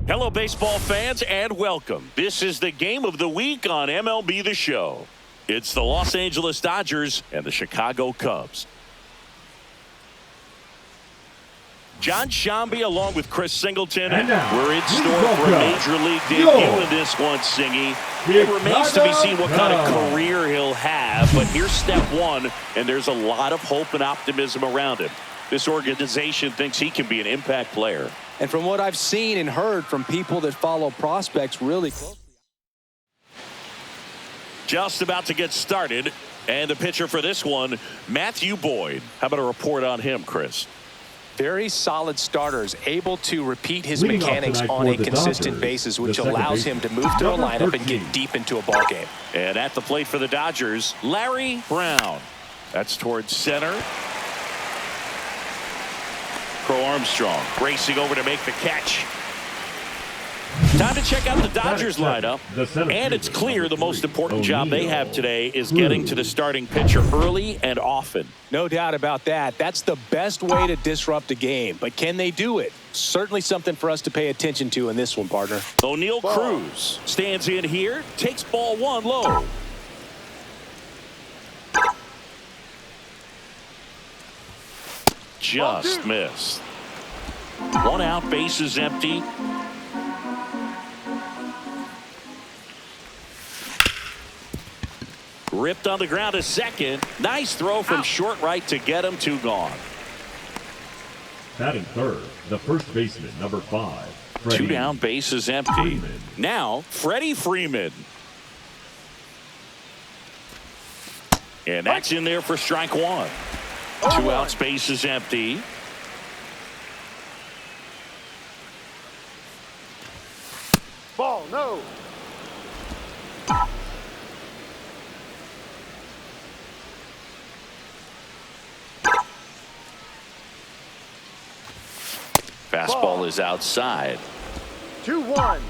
Hello, baseball fans, and welcome. This is the game of the week on MLB The Show. It's the Los Angeles Dodgers and the Chicago Cubs. John Shambi along with Chris Singleton. We're in store for a major league debut in this one, Singy. It remains to be seen what kind of career he'll have, but here's step one, and there's a lot of hope and optimism around him. This organization thinks he can be an impact player. And from what I've seen and heard from people that follow prospects really closely. Just about to get started, and the pitcher for this one, Matthew Boyd. How about a report on him, Chris? Very solid starters, able to repeat his mechanics on a consistent basis, which allows him to move through a lineup and get deep into a ball game. And at the plate for the Dodgers, Larry Brown. That's towards center. Crow Armstrong racing over to make the catch. Time to check out the Dodgers lineup, and it's clear the most important job they have today is getting to the starting pitcher early and often. No doubt about that. That's the best way to disrupt a game, but can they do it? Certainly something for us to pay attention to in this one, partner. O'Neal Cruz stands in here, takes ball one low. Just missed. One out, bases empty. Ripped on the ground to second. Nice throw from short right to get him. Two gone. Batting third, the first baseman, number 5. Freddie. Two down, bases empty. Freeman. Now, Freddie Freeman. And that's in there for strike one. Two outs, bases empty. Ball, no. Fastball is outside. 2-1.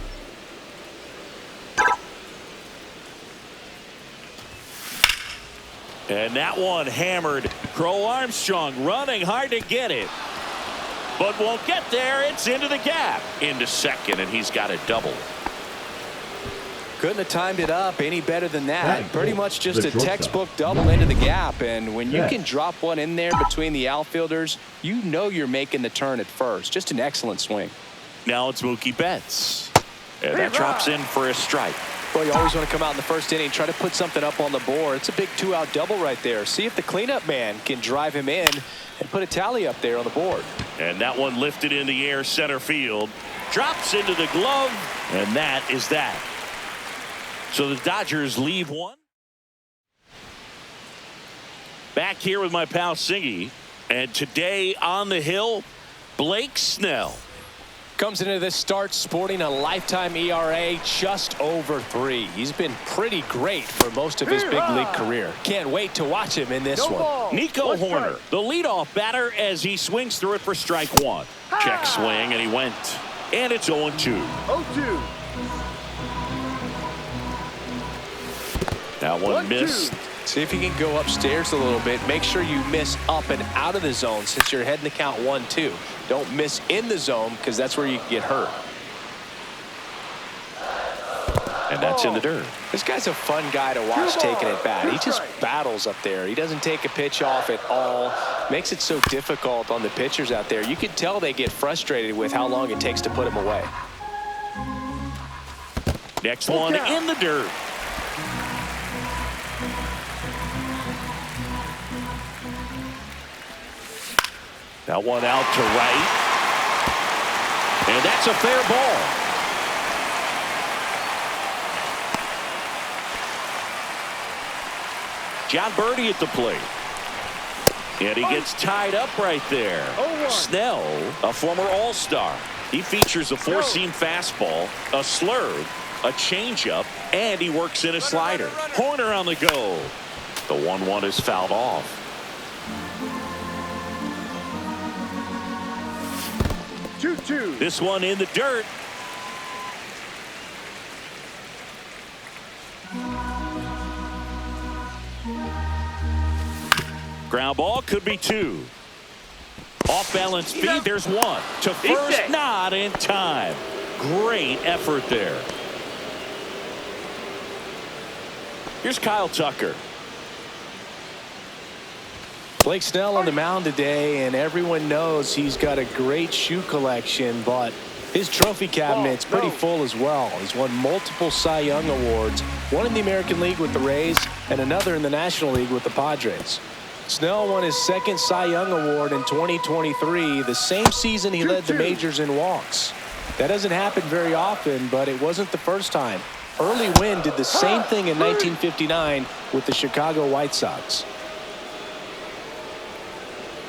And that one hammered. Crow Armstrong running hard to get it, but won't get there. It's into the gap, into second, and he's got a double. Couldn't have timed it up any better than that. Pretty much just a textbook double into the gap, and when you can drop one in there between the outfielders, you know you're making the turn at first. Just an excellent swing. Now it's Mookie Betts, and that drops in for a strike. Well, you always want to come out in the first inning, try to put something up on the board. It's a big two-out double right there. See if the cleanup man can drive him in and put a tally up there on the board. And that one lifted in the air center field. Drops into the glove, and that is that. So the Dodgers leave one. Back here with my pal Singy. And today on the hill, Blake Snell. Comes into this start sporting a lifetime ERA just over 3. He's been pretty great for most of his big league career. Can't wait to watch him in this one. Nico Horner, the leadoff batter, as he swings through it for strike one. Check swing, and he went. And it's 0-2. 0-2. That one missed. See if you can go upstairs a little bit. Make sure you miss up and out of the zone since you're heading to count 1-2. Don't miss in the zone because that's where you can get hurt. And that's in the dirt. This guy's a fun guy to watch taking it back. He just battles up there. He doesn't take a pitch off at all. Makes it so difficult on the pitchers out there. You can tell they get frustrated with how long it takes to put him away. Next one in the dirt. That one out to right. And that's a fair ball. John Birdie at the plate. And he gets tied up right there. Snell, a former All-Star. He features a four-seam fastball, a slurve, a changeup, and he works in a slider. Horner on the go. The 1-1 is fouled off. 2-2. This one in the dirt. Ground ball, could be 2. Off balance feed, there's 1. To first, not in time. great effort there. Here's Kyle Tucker. Blake Snell on the mound today, and everyone knows he's got a great shoe collection, but his trophy cabinet's pretty full as well. He's won multiple Cy Young awards, one in the American League with the Rays and another in the National League with the Padres. Snell won his second Cy Young award in 2023, the same season he led the majors in walks. That doesn't happen very often, but it wasn't the first time. Early Wynn did the same thing in 1959 with the Chicago White Sox.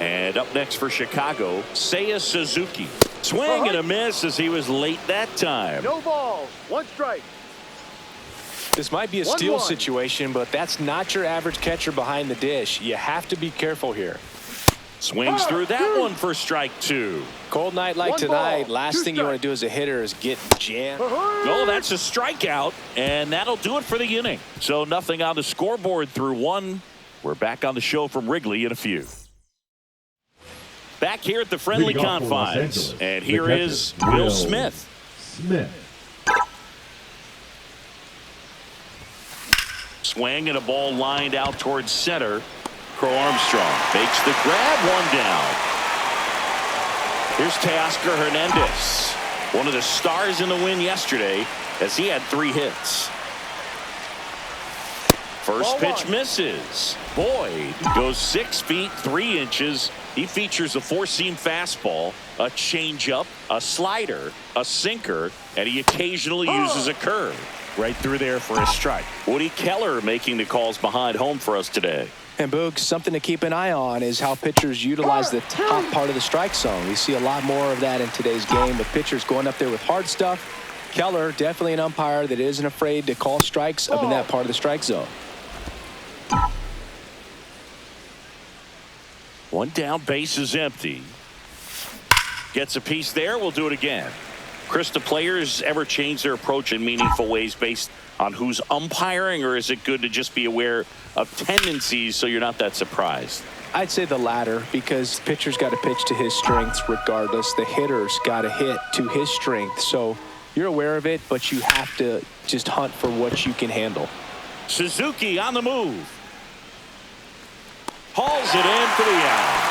And up next for Chicago, Seiya Suzuki. Swing and a miss as he was late that time. No balls. 1 strike. This might be a steal situation, but that's not your average catcher behind the dish. You have to be careful here. Swings through that one for strike 2. Cold night like 1 tonight, ball, last 2 thing you want to strikes. do as a hitter is get jammed. Oh, that's a strikeout, and that'll do it for the inning. So nothing on the scoreboard through 1. We're back on the show from Wrigley in a few. Back here at the friendly Leading off for Los confines, Angeles, and the here catcher, is Will Smith. Swing and a ball lined out towards center. Crow Armstrong makes the grab, 1 down. Here's Teoscar Hernandez, one of the stars in the win yesterday, as he had 3 hits. First pitch misses. Boyd goes 6 feet 3 inches. He features a 4-seam fastball, a changeup, a slider, a sinker, and he occasionally uses a curve. Right through there for a strike. Woody Keller making the calls behind home for us today. And Boog, something to keep an eye on is how pitchers utilize the top part of the strike zone. We see a lot more of that in today's game with pitchers going up there with hard stuff. Keller, definitely an umpire that isn't afraid to call strikes up in that part of the strike zone. 1 down, base is empty. Gets a piece there, we'll do it again. Chris, do players ever change their approach in meaningful ways based on who's umpiring, or is it good to just be aware of tendencies so you're not that surprised? I'd say the latter, because the pitcher's got to pitch to his strengths regardless. The hitter's got to hit to his strength. So you're aware of it, but you have to just hunt for what you can handle. Suzuki on the move. Hauls it in for the out.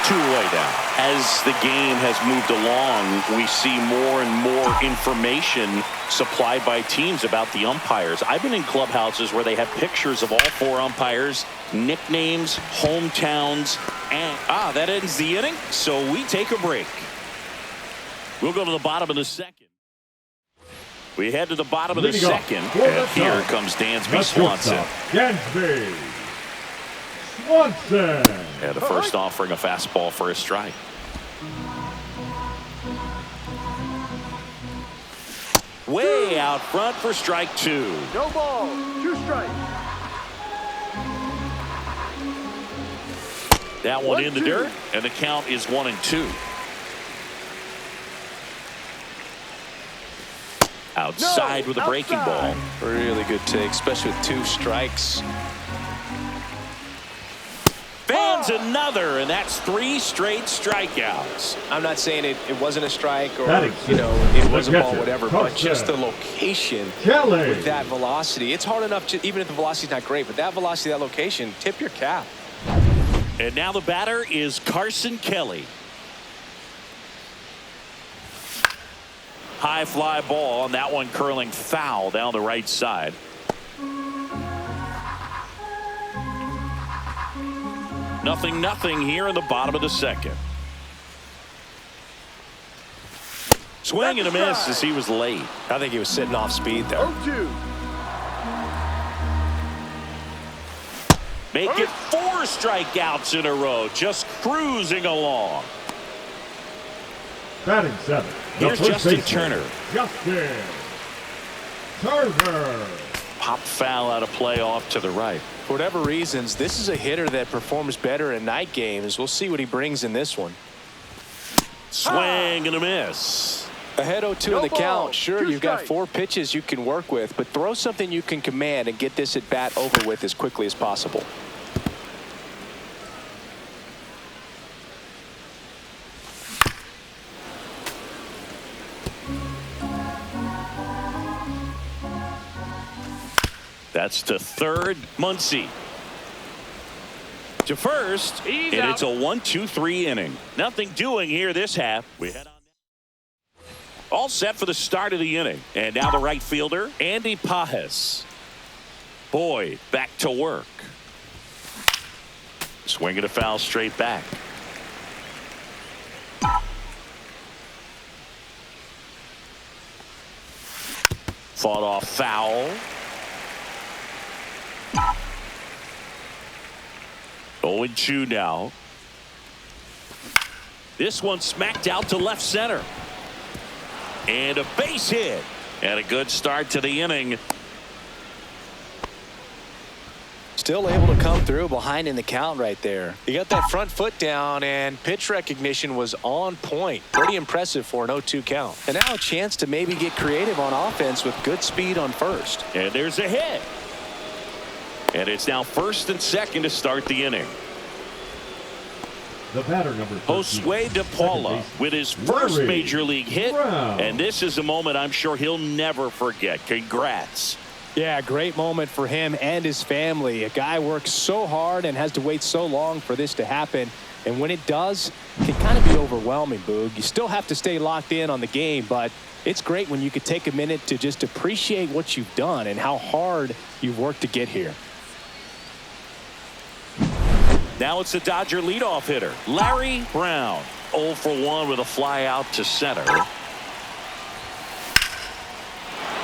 2-away down. As the game has moved along, we see more and more information supplied by teams about the umpires. I've been in clubhouses where they have pictures of all 4 umpires, nicknames, hometowns, and that ends the inning. So we take a break. We'll go to the bottom of the 2nd. We head to the bottom of the 2nd, and here comes Dansby Swanson. Dansby Swanson. And the first offering a fastball for a strike. Way out front for strike 2. No balls. 2 strikes. That one in the dirt, and the count is 1-2. Outside with a breaking ball. Really good take, especially with 2 strikes. Fans another, and that's 3 straight strikeouts. I'm not saying it wasn't a strike or, Batting it was a ball, catcher, whatever, but just the location Kelly. with that velocity. It's hard enough to, even if the velocity's not great, but that velocity, that location, tip your cap. And now the batter is Carson Kelly. High fly ball, and that one curling foul down the right side. Nothing here in the bottom of the 2nd. Swing and a miss as he was late. I think he was sitting off speed there. 0-2. Make it 4 strikeouts in a row, just cruising along. Batting 7. Here's Justin Turner. Justin Turner. Pop foul out of play off to the right. For whatever reasons, this is a hitter that performs better in night games. We'll see what he brings in this one. Swing and a miss. Ahead 0-2 in the count. Sure, 2 you've got strikes. 4 pitches you can work with, but throw something you can command and get this at bat over with as quickly as possible. That's to third, Muncy. To first, and it's a 1-2-3 inning. Nothing doing here this half. We head on. All set for the start of the inning. And now the right fielder, Andy Pajes. Boyd back to work. Swinging a foul straight back. Fought off foul. 0-2 now. This one smacked out to left center. And a base hit. And a good start to the inning. Still able to come through behind in the count right there. He got that front foot down, and pitch recognition was on point. Pretty impressive for an 0-2 count. And now a chance to maybe get creative on offense with good speed on first. And there's a hit. And it's now first and second to start the inning. The batter, number 13, Josue De Paula with his first major league hit. And this is a moment I'm sure he'll never forget. Congrats. Yeah, great moment for him and his family. A guy works so hard and has to wait so long for this to happen. And when it does, it can kind of be overwhelming, Boog. You still have to stay locked in on the game, but it's great when you could take a minute to just appreciate what you've done and how hard you've worked to get here. Now it's the Dodger leadoff hitter, Larry Brown. 0 for 1 with a fly out to center.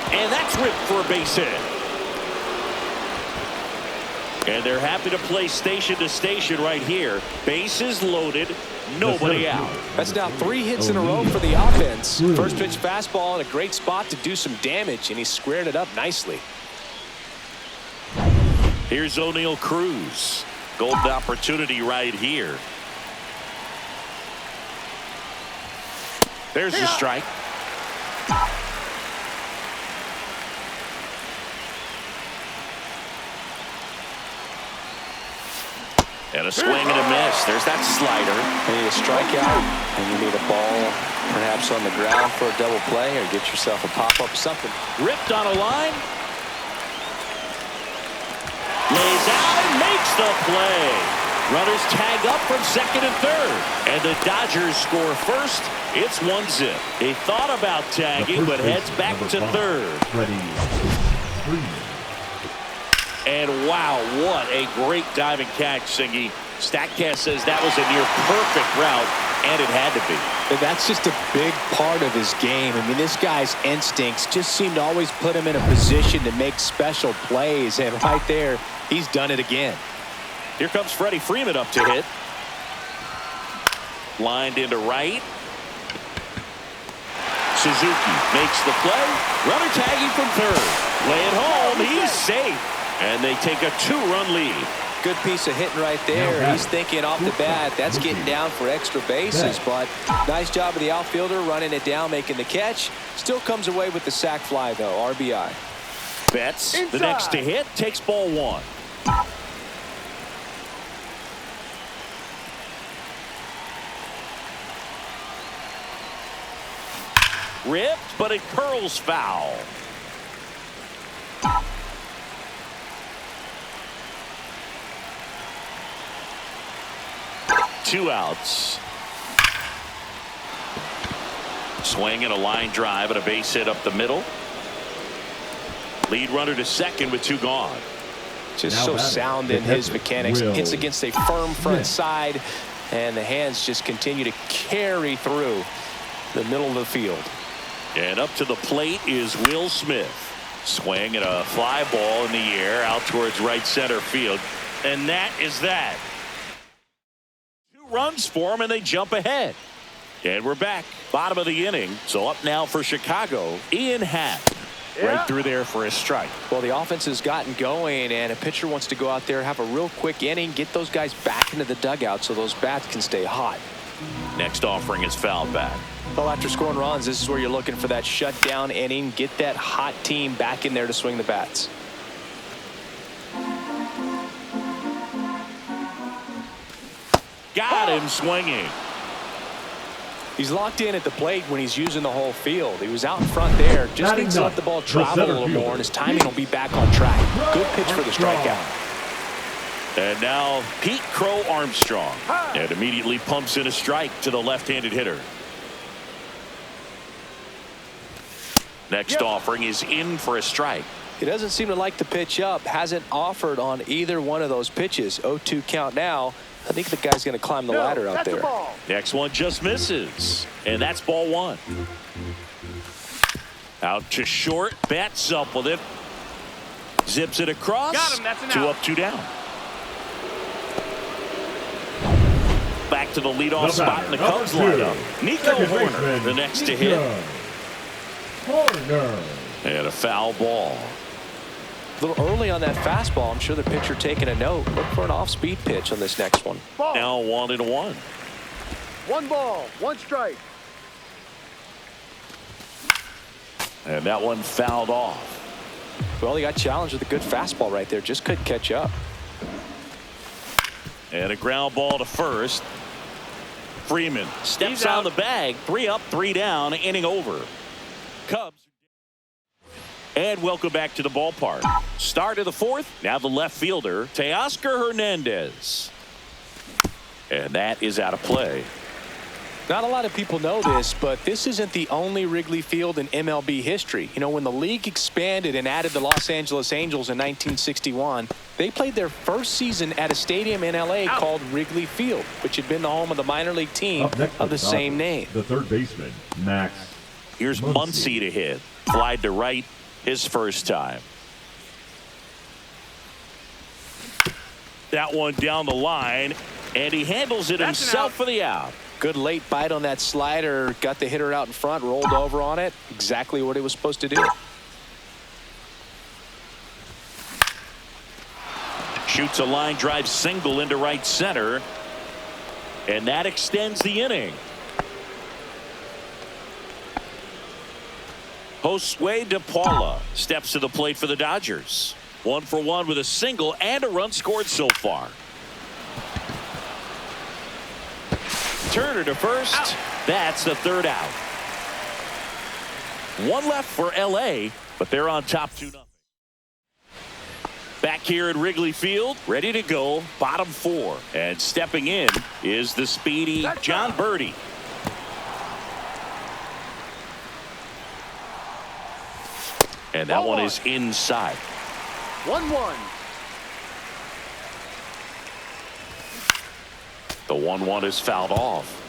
And that's ripped for a base hit. And they're happy to play station to station right here. Bases loaded, nobody out. That's now 3 hits in a row for the offense. First pitch fastball in a great spot to do some damage, and he squared it up nicely. Here's O'Neal Cruz. Golden opportunity right here. There's the strike. And a swing and a miss. There's that slider. You need a strikeout, and you need a ball perhaps on the ground for a double play, or get yourself a pop-up or something. Ripped on a line. Lays out and makes the play. Runners tag up from second and third. And the Dodgers score first. It's 1-0. He thought about tagging, but heads back to third. And wow, what a great diving catch, Singy. StatCast says that was a near perfect route, and it had to be. And that's just a big part of his game. I mean, this guy's instincts just seem to always put him in a position to make special plays. And right there, he's done it again. Here comes Freddie Freeman up to hit. Lined into right. Suzuki makes the play. Runner tagging from third. Play it home. He's safe. And they take a 2-run lead. Good piece of hitting right there. He's thinking off the bat, that's getting down for extra bases. But nice job of the outfielder running it down, making the catch. Still comes away with the sac fly, though. RBI. Betts, the next to hit, takes ball 1. Ripped, but it curls foul. Two outs. Swing and a line drive and a base hit up the middle. Lead runner to second with 2 gone. Just so sound in his mechanics. Hits against a firm front side, and the hands just continue to carry through the middle of the field. And up to the plate is Will Smith. Swing and a fly ball in the air out towards right center field. And that is that. 2 runs for them, and they jump ahead. And we're back. Bottom of the inning. So up now for Chicago, Ian Happ. Right through there for a strike. Well, the offense has gotten going, and a pitcher wants to go out there, have a real quick inning, get those guys back into the dugout so those bats can stay hot. Next offering is fouled back. Well, after scoring runs, this is where you're looking for that shutdown inning. Get that hot team back in there to swing the bats. Got him swinging. He's locked in at the plate when he's using the whole field. He was out in front there. Just needs to let the ball travel a little more, and his timing will be back on track. Good pitch for the strikeout. And now Pete Crow Armstrong. And immediately pumps in a strike to the left-handed hitter. Next offering is in for a strike. He doesn't seem to like the pitch up. Hasn't offered on either one of those pitches. 0-2 count now. I think the guy's going to climb the ladder out there. Next one just misses. And that's ball one. Out to short. Bats up with it. Zips it across. Got him. That's an 2 out. up, 2 down. Back to the leadoff spot in the Cubs lineup. Nico Horner, the next to hit. And a foul ball. A little early on that fastball. I'm sure the pitcher taking a note. Look for an off-speed pitch on this next one. Ball. Now 1-1. 1 ball, 1 strike. And that one fouled off. Well, he got challenged with a good fastball right there. Just couldn't catch up. And a ground ball to first. Freeman steps out of the bag. 3 up, 3 down, inning over. Cubs. And welcome back to the ballpark. Start of the 4th. Now the left fielder, Teoscar Hernandez. And that is out of play. Not a lot of people know this, but this isn't the only Wrigley Field in MLB history. You know, when the league expanded and added the Los Angeles Angels in 1961, they played their first season at a stadium in L.A. called Wrigley Field, which had been the home of the minor league team of the same name. The third baseman, Max. Here's Muncy to hit. Flied to right his first time. That one down the line, and he handles it himself for the out. Good late bite on that slider. Got the hitter out in front, rolled over on it. Exactly what it was supposed to do. Shoots a line drive single into right center. And that extends the inning. Josue De Paula steps to the plate for the Dodgers. 1 for 1 with a single and a run scored so far. Turner to first. That's the 3rd out. 1 left for L.A., but they're on top 2-0. Back here at Wrigley Field, ready to go, bottom 4. And stepping in is the speedy John Birdie. And that one is inside. 1-1. The 1-1 is fouled off.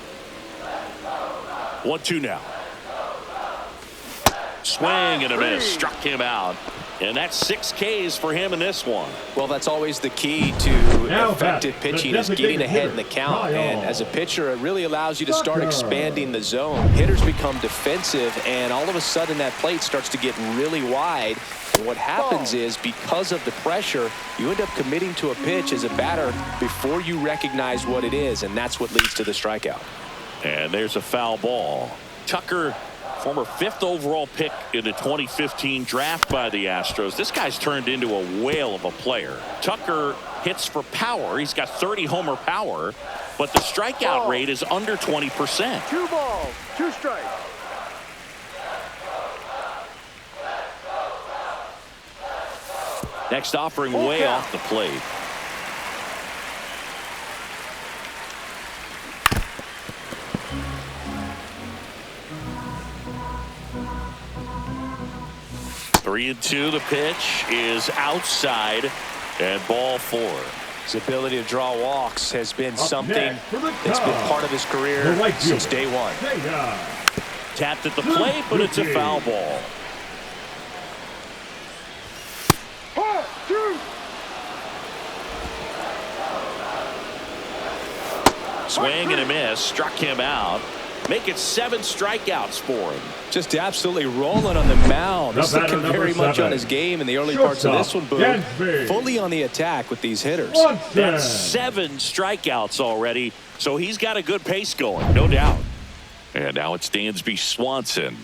1-2 now. Swing and a miss. Struck him out. And that's 6 Ks for him in this one. Well, that's always the key to effective pitching is getting ahead in the count. And as a pitcher, it really allows you to start expanding the zone. Hitters become defensive, and all of a sudden that plate starts to get really wide. And what happens is, because of the pressure, you end up committing to a pitch as a batter before you recognize what it is, and that's what leads to the strikeout. And there's a foul ball. Tucker, former 5th overall pick in the 2015 draft by the Astros. This guy's turned into a whale of a player. Tucker hits for power. He's got 30 homer power, but the strikeout rate is under 20%. 2 balls, 2 strikes. Next offering way off the plate. Three and 2. The pitch is outside, and ball 4. His ability to draw walks has been something that's been part of his career since day one. Tapped at the plate, but it's a foul ball. Swing and a miss. Struck him out. Make it 7 strikeouts for him. Just absolutely rolling on the mound. He's looking very much on his game in the early parts of this one, Boone. Fully on the attack with these hitters. That's 7 strikeouts already, so he's got a good pace going, no doubt. And now it's Dansby Swanson.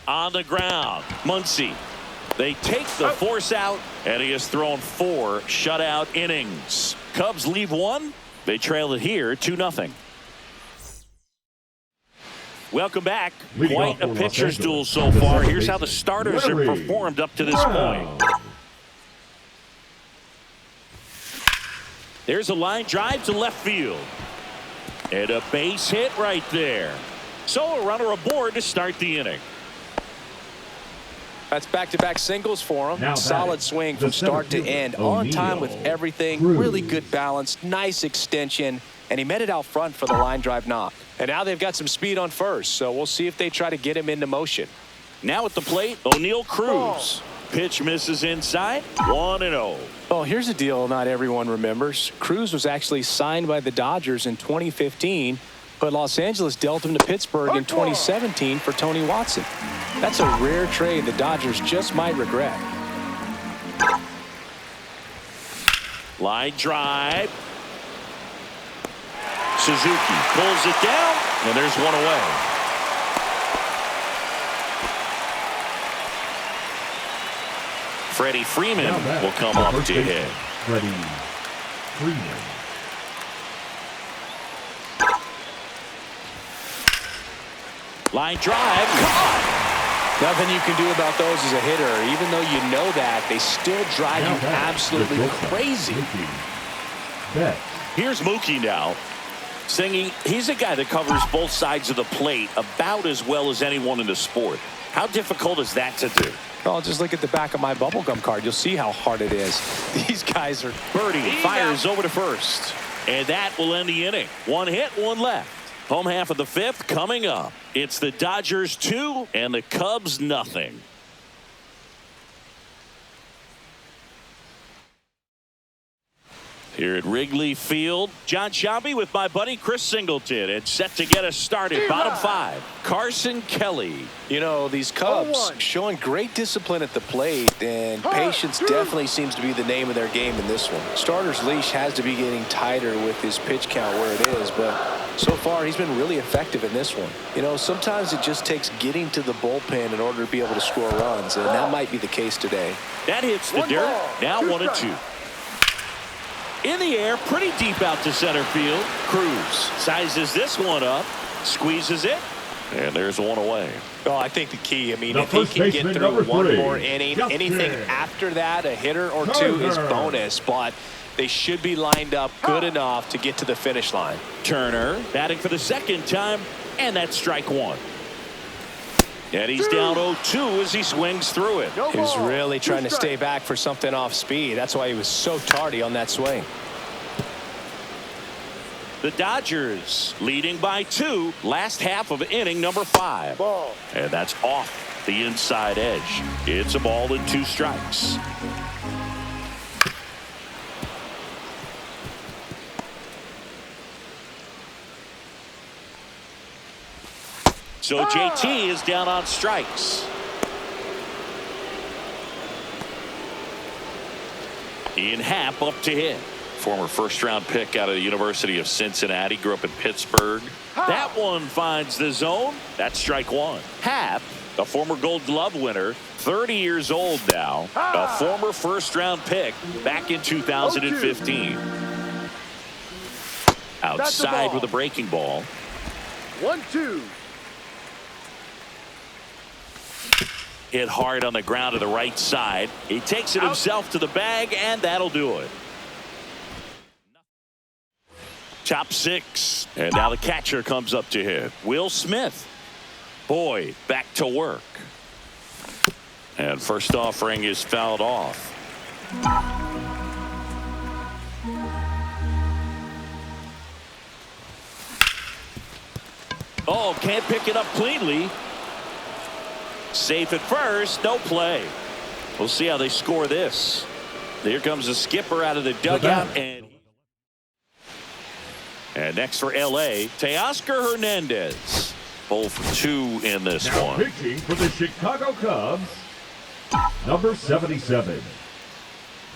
On the ground, Muncy They take the force out, and he has thrown 4 shutout innings. Cubs leave 1. They trail it here 2-0. Welcome back. Quite a pitcher's duel so far. Here's how the starters have performed up to this point. There's a line drive to left field. And a base hit right there. So a runner aboard to start the inning. That's back-to-back singles for him. Solid swing from start to end. On time with everything. Really good balance. Nice extension. And he met it out front for the line drive knock. And now they've got some speed on first. So we'll see if they try to get him into motion. Now at the plate, O'Neal Cruz. Pitch misses inside. 1-0. Well, here's a deal not everyone remembers. Cruz was actually signed by the Dodgers in 2015. But Los Angeles dealt him to Pittsburgh in 2017 for Tony Watson. That's a rare trade the Dodgers just might regret. Line drive. Suzuki pulls it down, and there's one away. Freddie Freeman will come up to hit. Freddie Freeman. Line drive, caught. Nothing you can do about those as a hitter. Even though you know that, they still drive you absolutely crazy. Here's Mookie now. Singy, he's a guy that covers both sides of the plate about as well as anyone in the sport. How difficult is that to do? Well, just look at the back of my bubblegum card. You'll see how hard it is. These guys are... Birdie fires over to first. And that will end the inning. 1 hit, 1 left. Home half of the 5th coming up. It's the Dodgers 2 and the Cubs nothing. Here at Wrigley Field, John Sciambi with my buddy Chris Singleton, and set to get us started. Bottom 5, Carson Kelly. You know, these Cubs showing great discipline at the plate, and patience definitely seems to be the name of their game in this one. Starter's leash has to be getting tighter with his pitch count where it is, but so far he's been really effective in this one. You know, sometimes it just takes getting to the bullpen in order to be able to score runs, and that might be the case today. That hits the dirt. Now 1-2. In the air, pretty deep out to center field. Cruz sizes this one up, squeezes it, and there's one away. Well, I think the key, I mean, if he can get through one more inning, anything after that, a hitter or two is bonus, but they should be lined up good enough to get to the finish line. Turner batting for the 2nd time, and that's strike 1. And he's down 0-2 as he swings through it. He was really trying to stay back for something off speed. That's why he was so tardy on that swing. The Dodgers leading by 2, last half of inning number 5. And that's off the inside edge. It's a ball and 2 strikes. So JT is down on strikes. Ian Happ up to hit. Former first-round pick out of the University of Cincinnati. Grew up in Pittsburgh. That one finds the zone. That's strike 1. Happ, a former Gold Glove winner, 30 years old now. A former first-round pick back in 2015. Outside with a breaking ball. 1-2. Hit hard on the ground to the right side. He takes it himself to the bag, and that'll do it. Top 6. And now the catcher comes up to hit. Will Smith. Boyd back to work. And first offering is fouled off. Oh, can't pick it up cleanly. Safe at first, no play. We'll see how they score this. Here comes the skipper out of the dugout, and next for LA, Teoscar Hernandez. 0 for 2 in this one. Pitching for the Chicago Cubs, number 77,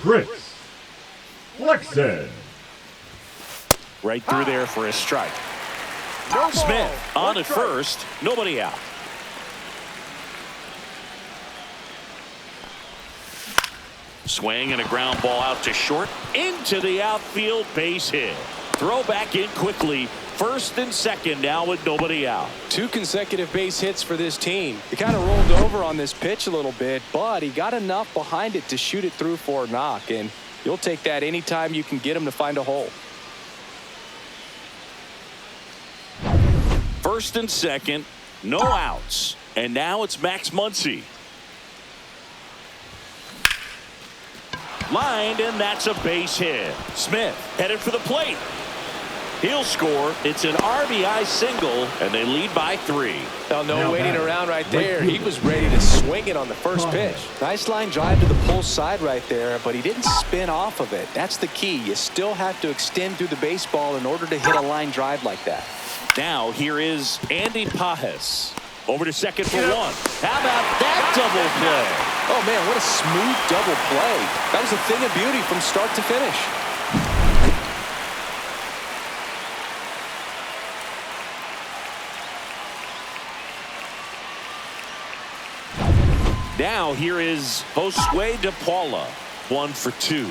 Chris Flexen. Right through there for a strike. Smith on at first, nobody out. Swing and a ground ball out to short. Into the outfield, base hit. Throw back in quickly. First and second now with nobody out. 2 consecutive base hits for this team. He kind of rolled over on this pitch a little bit, but he got enough behind it to shoot it through for a knock, and you'll take that anytime you can get him to find a hole. First and second, no outs. And now it's Max Muncy. Lined, and that's a base hit. Smith headed for the plate. He'll score. It's an RBI single, and they lead by 3. Oh, no waiting around right there. He was ready to swing it on the first pitch. Nice line drive to the pull side right there, but he didn't spin off of it. That's the key. You still have to extend through the baseball in order to hit a line drive like that. Now here is Andy Pajes. Over to second for 1. How about that double play? Oh, man, what a smooth double play. That was a thing of beauty from start to finish. Now here is Josue De Paula. 1 for 2.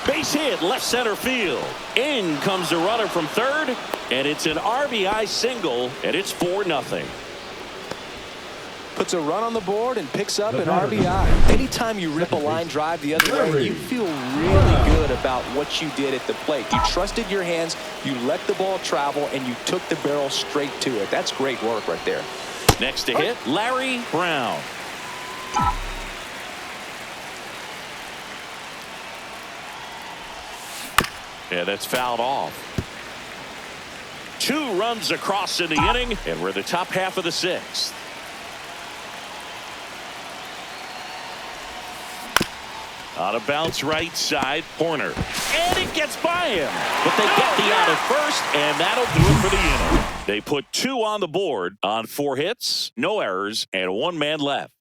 Base hit, left center field. In comes the runner from third, and it's an RBI single, and it's 4-0. Puts a run on the board and picks up an RBI. Anytime you rip a line drive the other way, you feel really good about what you did at the plate. You trusted your hands, you let the ball travel, and you took the barrel straight to it. That's great work right there. Next to hit, Larry Brown. Yeah, that's fouled off. 2 runs across in the inning, and we're the top half of the 6th. On a bounce right side, corner. And it gets by him. But they get the out at first, and that'll do it for the inning. They put 2 on the board on 4 hits, no errors, and 1 man left.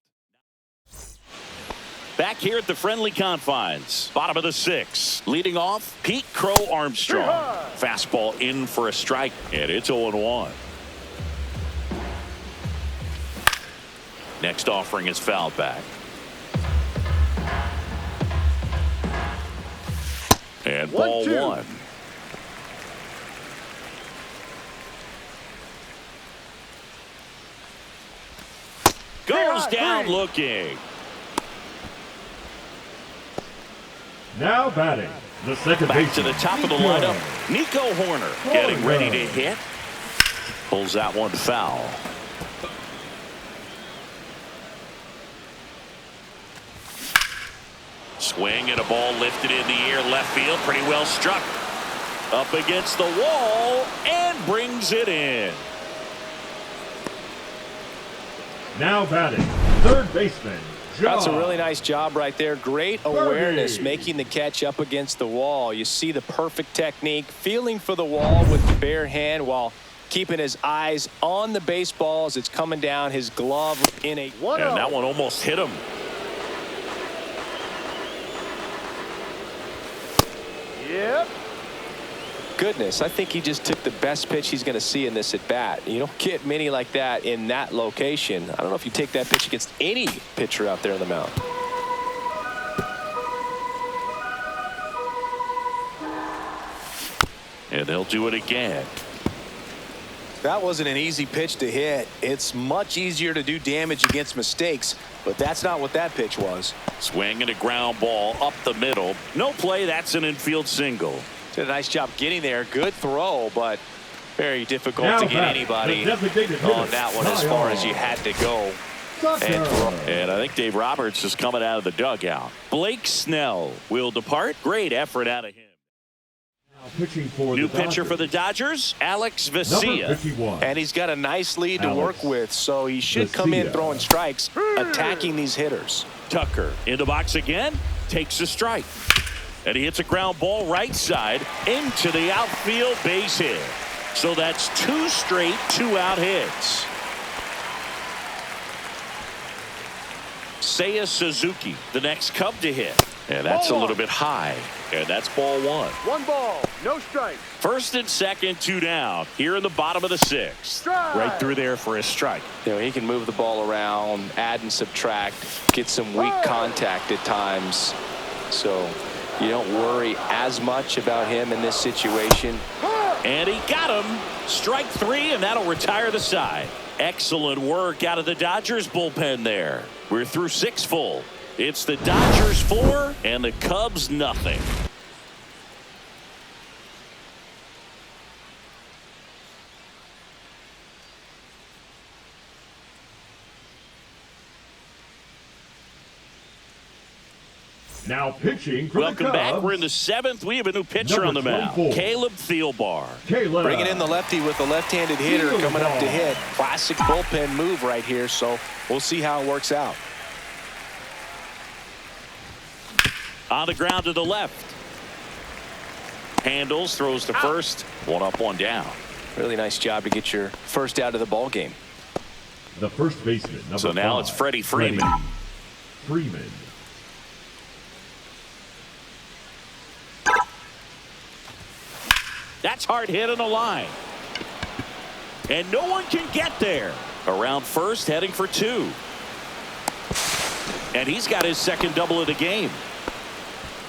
Back here at the friendly confines, bottom of the 6th. Leading off, Pete Crow Armstrong. Fastball in for a strike, and it's 0-1. Next offering is fouled back. And ball 1. Goes down looking. Now batting, the second Back baseman. to the top of the lineup, Nico Horner getting ready to hit. Pulls that one foul. Swing and a ball lifted in the air, left field, pretty well struck. Up against the wall and brings it in. Now batting, third baseman. That's a really nice job right there. Great awareness making the catch up against the wall. You see the perfect technique, feeling for the wall with the bare hand while keeping his eyes on the baseball as it's coming down his glove in a 1-0. And that one almost hit him. Yep. Goodness, I think he just took the best pitch he's going to see in this at bat. You don't get many like that in that location. I don't know if you take that pitch against any pitcher out there on the mound. And they'll do it again. That wasn't an easy pitch to hit. It's much easier to do damage against mistakes, but that's not what that pitch was. Swing and a ground ball up the middle. No play, that's an infield single. Did a nice job getting there. Good throw, but very difficult Now to get anybody on that one as far as you had to go. And I think Dave Roberts is coming out of the dugout. Blake Snell will depart. Great effort out of him. Pitching for New the pitcher Dodgers. for the Dodgers, Alex Number Vesia. 51. And he's got a nice lead to work with, so he should come in Vesia. throwing strikes, attacking these hitters. Tucker in the box again, takes a strike. And he hits a ground ball right side into the outfield, base hit. So that's 2 straight 2-out hits. Seiya Suzuki, the next Cub to hit. And that's a little bit high. And that's ball one. 1 ball, no strikes. First and second, 2 down. Here in the bottom of the 6th. Strike. Right through there for a strike. You know, he can move the ball around, add and subtract, get some weak contact at times. So you don't worry as much about him in this situation. And he got him. Strike 3, and that'll retire the side. Excellent work out of the Dodgers bullpen there. We're through 6 full. It's the Dodgers 4 and the Cubs nothing. Now pitching for Welcome the back. Cubs. We're in the 7th. We have a new pitcher on the mound. 24. Caleb Thielbar. Bringing in the lefty with the left-handed hitter coming up to hit. Classic bullpen move right here, so we'll see how it works out. On the ground to the left. Handles, throws to first. 1 up, 1 down. Really nice job to get your first out of the ball game. The first baseman, number So now 5, it's Freddie Freeman. Freeman. That's hard hit on the line. And no one can get there. Around first, heading for 2. And he's got his second double of the game.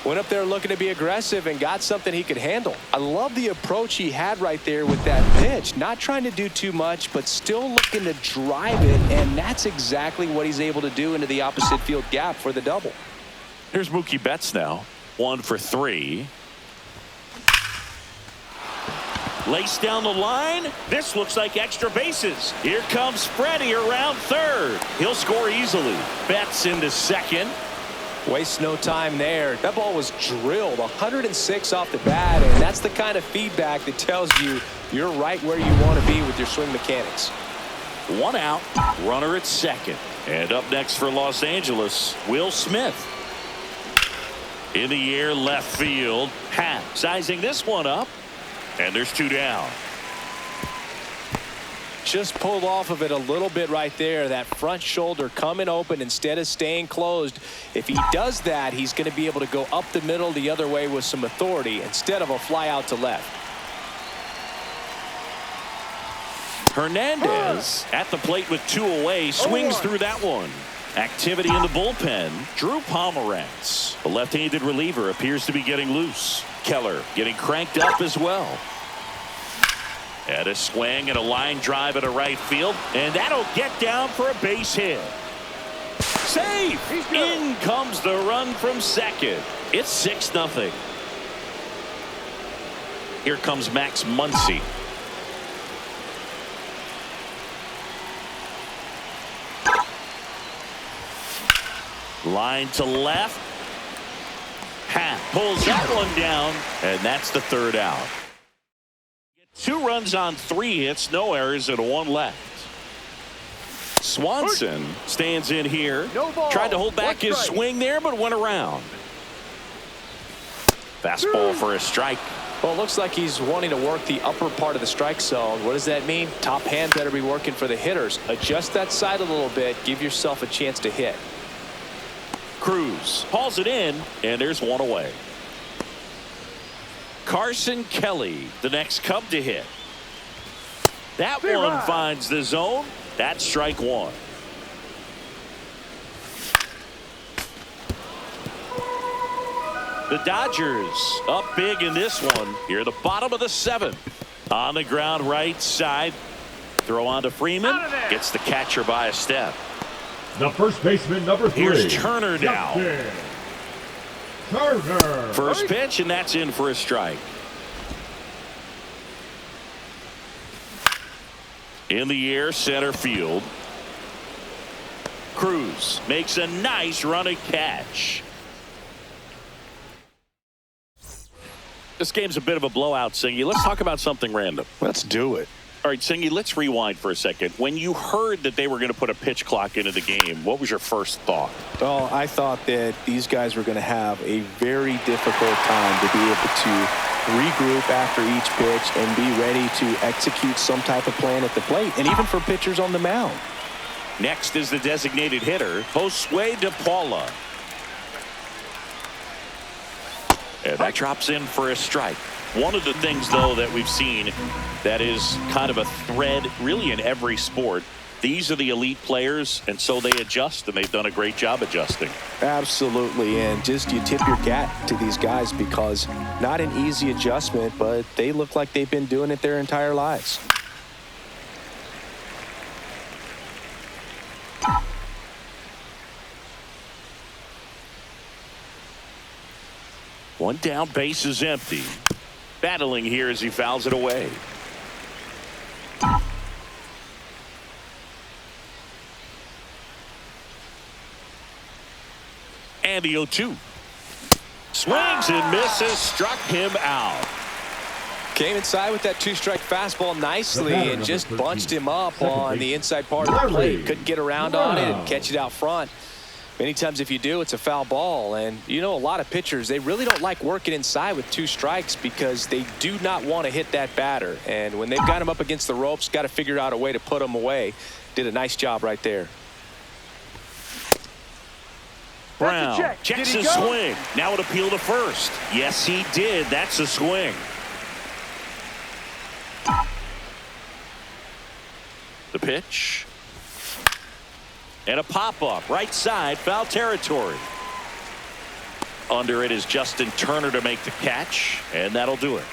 Went up there looking to be aggressive and got something he could handle. I love the approach he had right there with that pitch. Not trying to do too much, but still looking to drive it, and that's exactly what he's able to do into the opposite field gap for the double. Here's Mookie Betts now. 1 for 3. Lace down the line. This looks like extra bases. Here comes Freddie around third. He'll score easily. Betts into second. Waste no time there. That ball was drilled 106 off the bat, and that's the kind of feedback that tells you you're right where you want to be with your swing mechanics. 1 out. Runner at second. And up next for Los Angeles, Will Smith. In the air, left field. Happ sizing this one up. And there's 2 down. Just pulled off of it a little bit right there. That front shoulder coming open instead of staying closed. If he does that, he's going to be able to go up the middle the other way with some authority instead of a fly out to left. Hernandez at the plate with 2 away. Swings through that one. Activity in the bullpen. Drew Pomerantz, the left-handed reliever, appears to be getting loose. Keller getting cranked up as well. And a swing and a line drive at a right field. And that'll get down for a base hit. Safe! In comes the run from second. It's 6-0. Here comes Max Muncy. Line to left. Happ pulls that one down, and that's the 3rd out. 2 runs on 3 hits, no errors, and 1 left. Swanson stands in here. Tried to hold back his swing there, but went around. Fastball for a strike. Well, it looks like he's wanting to work the upper part of the strike zone. What does that mean? Top hand better be working for the hitters. Adjust that side a little bit. Give yourself a chance to hit. Cruz hauls it in, and there's 1 away. Carson Kelly, the next Cub to hit. That one finds the zone. That's strike 1. The Dodgers up big in this one. Here at the bottom of the 7th. On the ground right side. Throw on to Freeman. Gets the catcher by a step. The first baseman, number 3. Here's Turner now. Turner. First pitch, and that's in for a strike. In the air, center field. Cruz makes a nice running catch. This game's a bit of a blowout, Singy. Let's talk about something random. Let's do it. All right, Singy, let's rewind for a second. When you heard that they were going to put a pitch clock into the game, what was your first thought? Well, I thought that these guys were going to have a very difficult time to be able to regroup after each pitch and be ready to execute some type of plan at the plate, and even for pitchers on the mound. Next is the designated hitter, Josue De Paula. And that drops in for a strike. One of the things, though, that we've seen that is kind of a thread really in every sport, these are the elite players, and so they adjust, and they've done a great job adjusting. Absolutely, and just you tip your hat to these guys because not an easy adjustment, but they look like they've been doing it their entire lives. One down, base is empty. Battling here as he fouls it away. And the 0-2. Swings and misses, struck him out. Came inside with that two-strike fastball nicely and just bunched him up on the inside part of the plate. Couldn't get around on it and catch it out front. Many times if you do, it's a foul ball. And you know, a lot of pitchers, they really don't like working inside with two strikes because they do not want to hit that batter. And when they've got him up against the ropes, got to figure out a way to put him away. Did a nice job right there. Brown checks his swing. Now it appeal to first. Yes, he did. That's a swing. The pitch. And a pop-up, right side, foul territory. Under it is Justin Turner to make the catch, and that'll do it.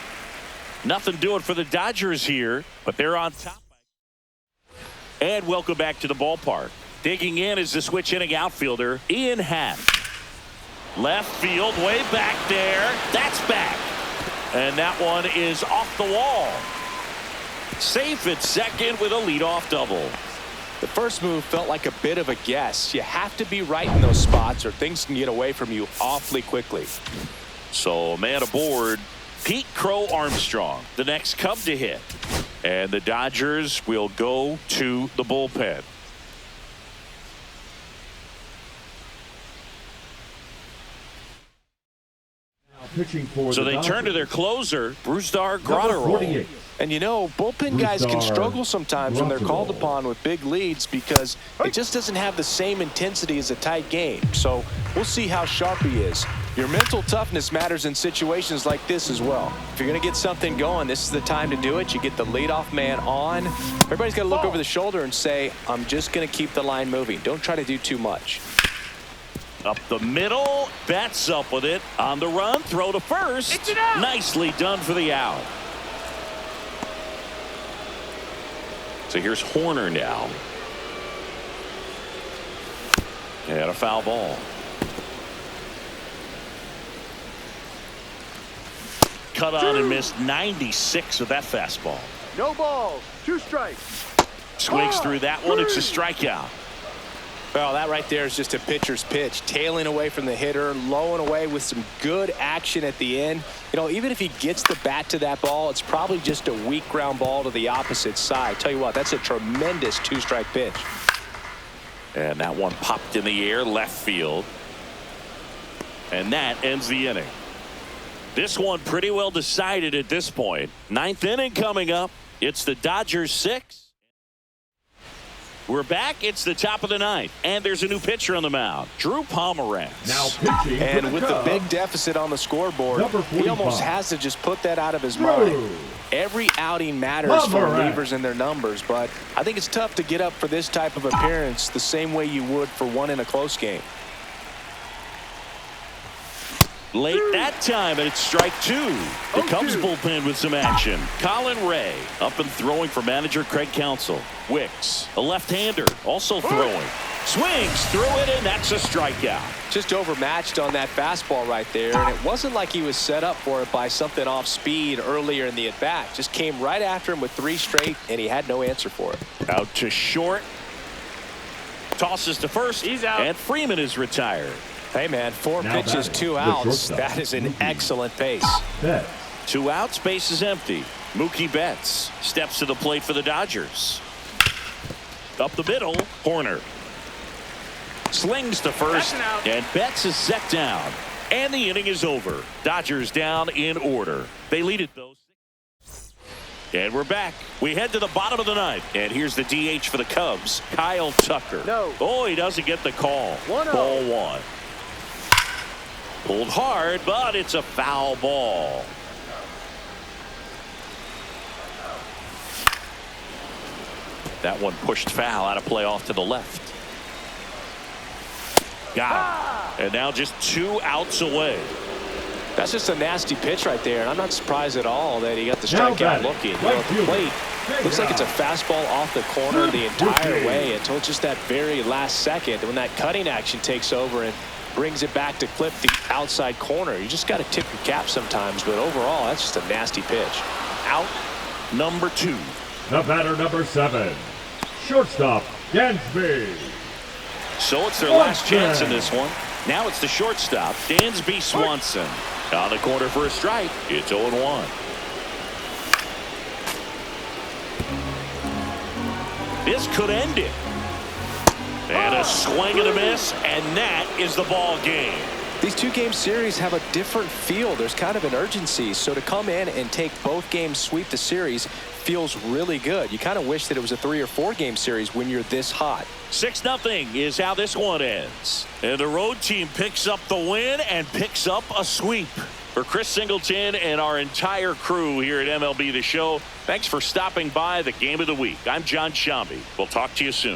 Nothing doing for the Dodgers here, but they're on top. And welcome back to the ballpark. Digging in is the switch inning outfielder, Ian Happ. Left field, way back there. That's back. And that one is off the wall. Safe at second with a leadoff double. The first move felt like a bit of a guess. You have to be right in those spots or things can get away from you awfully quickly. So man aboard, Pete Crow Armstrong, the next Cub to hit. And the Dodgers will go to the bullpen. Pitching for so they turn to their closer, Brusdar Graterol. And you know, bullpen guys can struggle sometimes when they're called upon with big leads because it just doesn't have the same intensity as a tight game. So we'll see how sharp he is. Your mental toughness matters in situations like this as well. If you're going to get something going, this is the time to do it. You get the leadoff man on. Everybody's got to look over the shoulder and say, I'm just going to keep the line moving. Don't try to do too much. Up the middle, Betts up with it. On the run, throw to first. Nicely done for the out. So here's Horner now. And a foul ball. Cut on and missed 96 with that fastball. No balls, 2 strikes. Swings through that one. It's a strikeout. Well, that right there is just a pitcher's pitch. Tailing away from the hitter, lowing away with some good action at the end. You know, even if he gets the bat to that ball, it's probably just a weak ground ball to the opposite side. Tell you what, that's a tremendous 2-strike pitch. And that one popped in the air, left field. And that ends the inning. This one pretty well decided at this point. 9th inning coming up. It's the Dodgers 6. We're back. It's the top of the 9th. And there's a new pitcher on the mound, Drew Pomeranz. Now pitching and with the big deficit on the scoreboard, he almost has to just put that out of his mind. Every outing matters for relievers and their numbers, but I think it's tough to get up for this type of appearance the same way you would for one in a close game. Late that time, and it's strike 2. The Cubs bullpen with some action. Colin Ray up and throwing for manager Craig Counsell. Wicks, a left-hander, also throwing. Swings through it, and that's a strikeout. Just overmatched on that fastball right there, and it wasn't like he was set up for it by something off speed earlier in the at-bat. Just came right after him with 3 straight, and he had no answer for it. Out to short. Tosses to first. He's out. And Freeman is retired. Hey, man, 4 pitches, 2 outs. That is an excellent pace. 2 outs, base is empty. Mookie Betts steps to the plate for the Dodgers. Up the middle, Horner. Slings to first, and Betts is set down. And the inning is over. Dodgers down in order. They lead it, though. And we're back. We head to the bottom of the 9th. And here's the DH for the Cubs, Kyle Tucker. No. Oh, he doesn't get the call. 1-0. Ball 1. Pulled hard, but it's a foul ball. That one pushed foul, out of play off to the left. Got it. And now just 2 outs away. That's just a nasty pitch right there, and I'm not surprised at all that he got the strikeout looking. You know, at the plate, looks like it's a fastball off the corner the entire way until just that very last second when that cutting action takes over and brings it back to clip the outside corner. You just got to tip your cap sometimes, but overall, that's just a nasty pitch. Out number 2. The batter number 7. Shortstop, Dansby. So it's their last chance in this one. Now it's the shortstop, Dansby Swanson. On the corner for a strike. It's 0-1. This could end it. And a swing and a miss, and that is the ball game. These 2-game series have a different feel. There's kind of an urgency. So to come in and take both games, sweep the series, feels really good. You kind of wish that it was a 3- or 4-game series when you're this hot. 6-0 is how this one ends. And the road team picks up the win and picks up a sweep. For Chris Singleton and our entire crew here at MLB The Show, thanks for stopping by the Game of the Week. I'm John Shambi. We'll talk to you soon.